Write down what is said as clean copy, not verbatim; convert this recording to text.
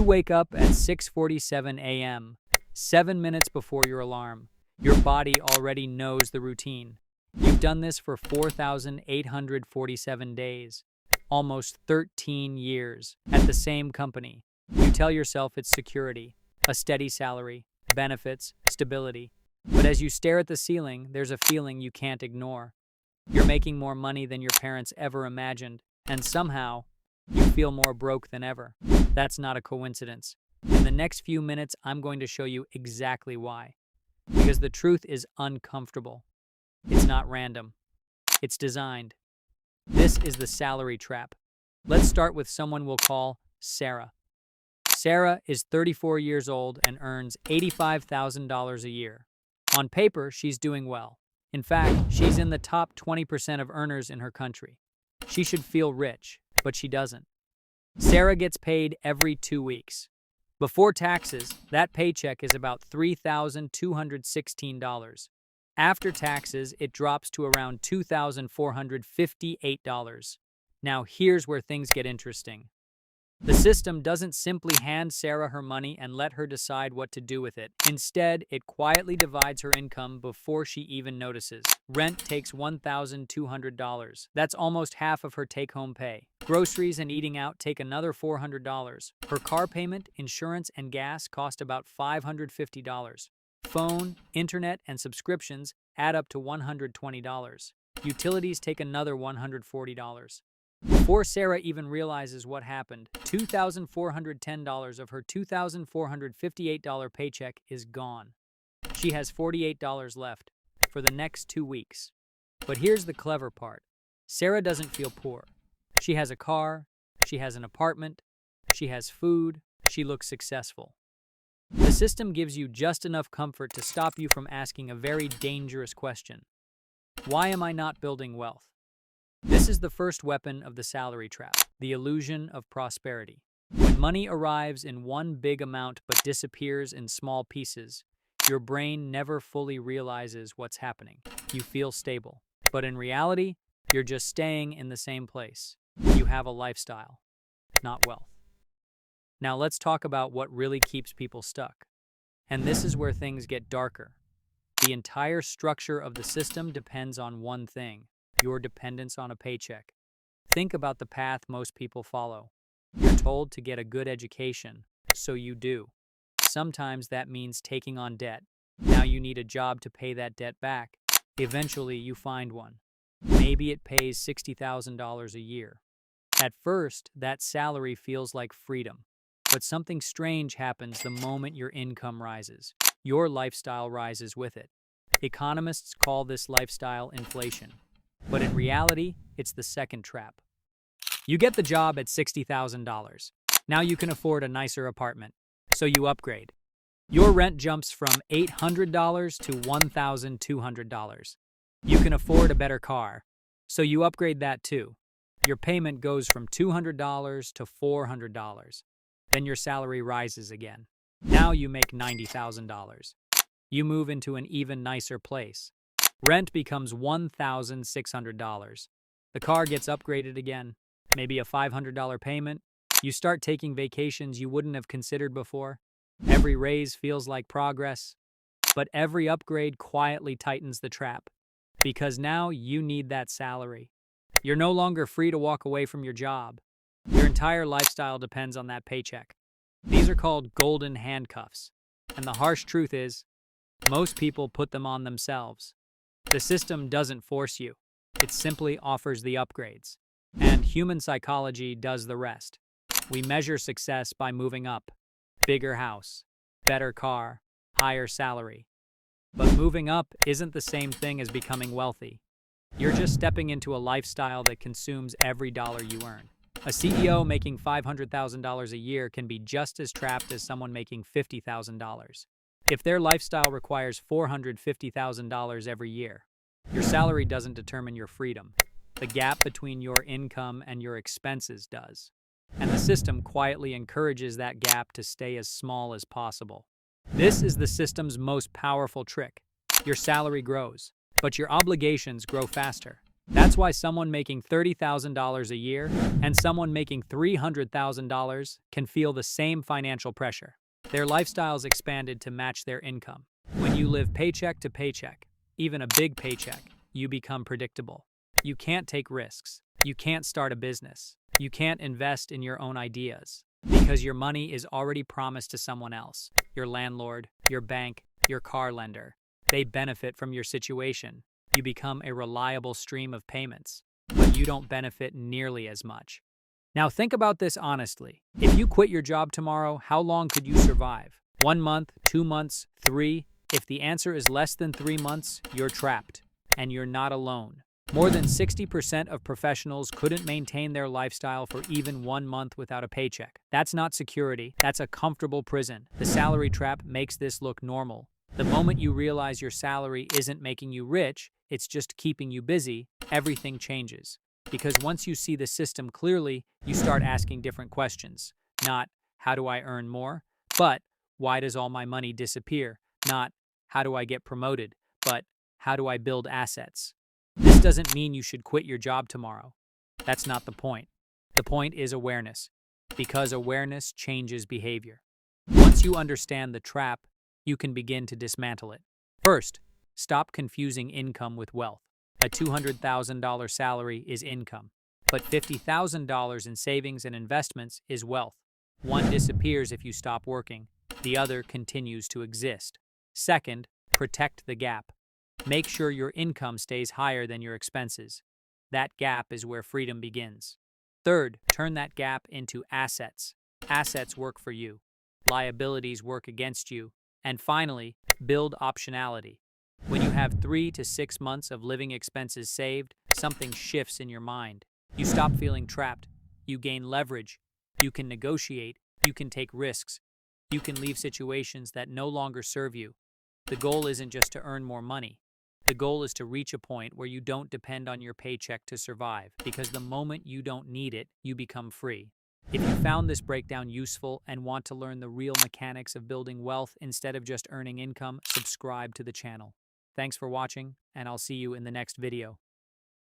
wake up at 6:47 a.m., 7 minutes before your alarm. Your body already knows the routine. You've done this for 4,847 days, almost 13 years, at the same company. You tell yourself it's security, a steady salary, benefits, stability. But as you stare at the ceiling, there's a feeling you can't ignore. You're making more money than your parents ever imagined, and somehow, you feel more broke than ever. That's not a coincidence. In the next few minutes, I'm going to show you exactly why. Because the truth is uncomfortable. It's not random. It's designed. This is the salary trap. Let's start with someone we'll call Sarah. Sarah is 34 years old and earns $85,000 a year. On paper, she's doing well. In fact, she's in the top 20% of earners in her country. She should feel rich, but she doesn't. Sarah gets paid every 2 weeks. Before taxes, that paycheck is about $3,216. After taxes, it drops to around $2,458. Now here's where things get interesting. The system doesn't simply hand Sarah her money and let her decide what to do with it. Instead, it quietly divides her income before she even notices. Rent takes $1,200. That's almost half of her take-home pay. Groceries and eating out take another $400. Her car payment, insurance, and gas cost about $550. Phone, internet, and subscriptions add up to $120. Utilities take another $140. Before Sarah even realizes what happened, $2,410 of her $2,458 paycheck is gone. She has $48 left for the next 2 weeks. But here's the clever part. Sarah doesn't feel poor. She has a car, she has an apartment, she has food, she looks successful. The system gives you just enough comfort to stop you from asking a very dangerous question. Why am I not building wealth? This is the first weapon of the salary trap, the illusion of prosperity. When money arrives in one big amount but disappears in small pieces, your brain never fully realizes what's happening. You feel stable, but in reality, you're just staying in the same place. You have a lifestyle, not wealth. Now let's talk about what really keeps people stuck. And this is where things get darker. The entire structure of the system depends on one thing: your dependence on a paycheck. Think about the path most people follow. You're told to get a good education, so you do. Sometimes that means taking on debt. Now you need a job to pay that debt back. Eventually you find one. Maybe it pays $60,000 a year. At first, that salary feels like freedom. But something strange happens the moment your income rises. Your lifestyle rises with it. Economists call this lifestyle inflation. But in reality, it's the second trap. You get the job at $60,000. Now you can afford a nicer apartment, so you upgrade. Your rent jumps from $800 to $1,200. You can afford a better car, so you upgrade that too. Your payment goes from $200 to $400. Then your salary rises again. Now you make $90,000. You move into an even nicer place. Rent becomes $1,600. The car gets upgraded again, maybe a $500 payment. You start taking vacations you wouldn't have considered before. Every raise feels like progress, but every upgrade quietly tightens the trap, because now you need that salary. You're no longer free to walk away from your job. Your entire lifestyle depends on that paycheck. These are called golden handcuffs, and the harsh truth is, most people put them on themselves. The system doesn't force you. It simply offers the upgrades. And human psychology does the rest. We measure success by moving up. Bigger house, better car, higher salary. But moving up isn't the same thing as becoming wealthy. You're just stepping into a lifestyle that consumes every dollar you earn. A CEO making $500,000 a year can be just as trapped as someone making $50,000. If their lifestyle requires $450,000 every year, your salary doesn't determine your freedom. The gap between your income and your expenses does. And the system quietly encourages that gap to stay as small as possible. This is the system's most powerful trick. Your salary grows, but your obligations grow faster. That's why someone making $30,000 a year and someone making $300,000 can feel the same financial pressure. Their lifestyles expanded to match their income. When you live paycheck to paycheck, even a big paycheck, you become predictable. You can't take risks. You can't start a business. You can't invest in your own ideas because your money is already promised to someone else, your landlord, your bank, your car lender. They benefit from your situation. You become a reliable stream of payments, but you don't benefit nearly as much. Now think about this honestly. If you quit your job tomorrow, how long could you survive? 1 month, 2 months, 3? If the answer is less than 3 months, you're trapped, and you're not alone. More than 60% of professionals couldn't maintain their lifestyle for even 1 month without a paycheck. That's not security, that's a comfortable prison. The salary trap makes this look normal. The moment you realize your salary isn't making you rich, it's just keeping you busy, everything changes. Because once you see the system clearly, you start asking different questions. Not, how do I earn more? But, why does all my money disappear? Not, how do I get promoted? But, how do I build assets? This doesn't mean you should quit your job tomorrow. That's not the point. The point is awareness, because awareness changes behavior. Once you understand the trap, you can begin to dismantle it. First, stop confusing income with wealth. A $200,000 salary is income, but $50,000 in savings and investments is wealth. One disappears if you stop working. The other continues to exist. Second, protect the gap. Make sure your income stays higher than your expenses. That gap is where freedom begins. Third, turn that gap into assets. Assets work for you. Liabilities work against you. And finally, build optionality. When you have 3 to 6 months of living expenses saved, something shifts in your mind. You stop feeling trapped. You gain leverage. You can negotiate. You can take risks. You can leave situations that no longer serve you. The goal isn't just to earn more money. The goal is to reach a point where you don't depend on your paycheck to survive, because the moment you don't need it, you become free. If you found this breakdown useful and want to learn the real mechanics of building wealth instead of just earning income, subscribe to the channel. Thanks for watching, and I'll see you in the next video.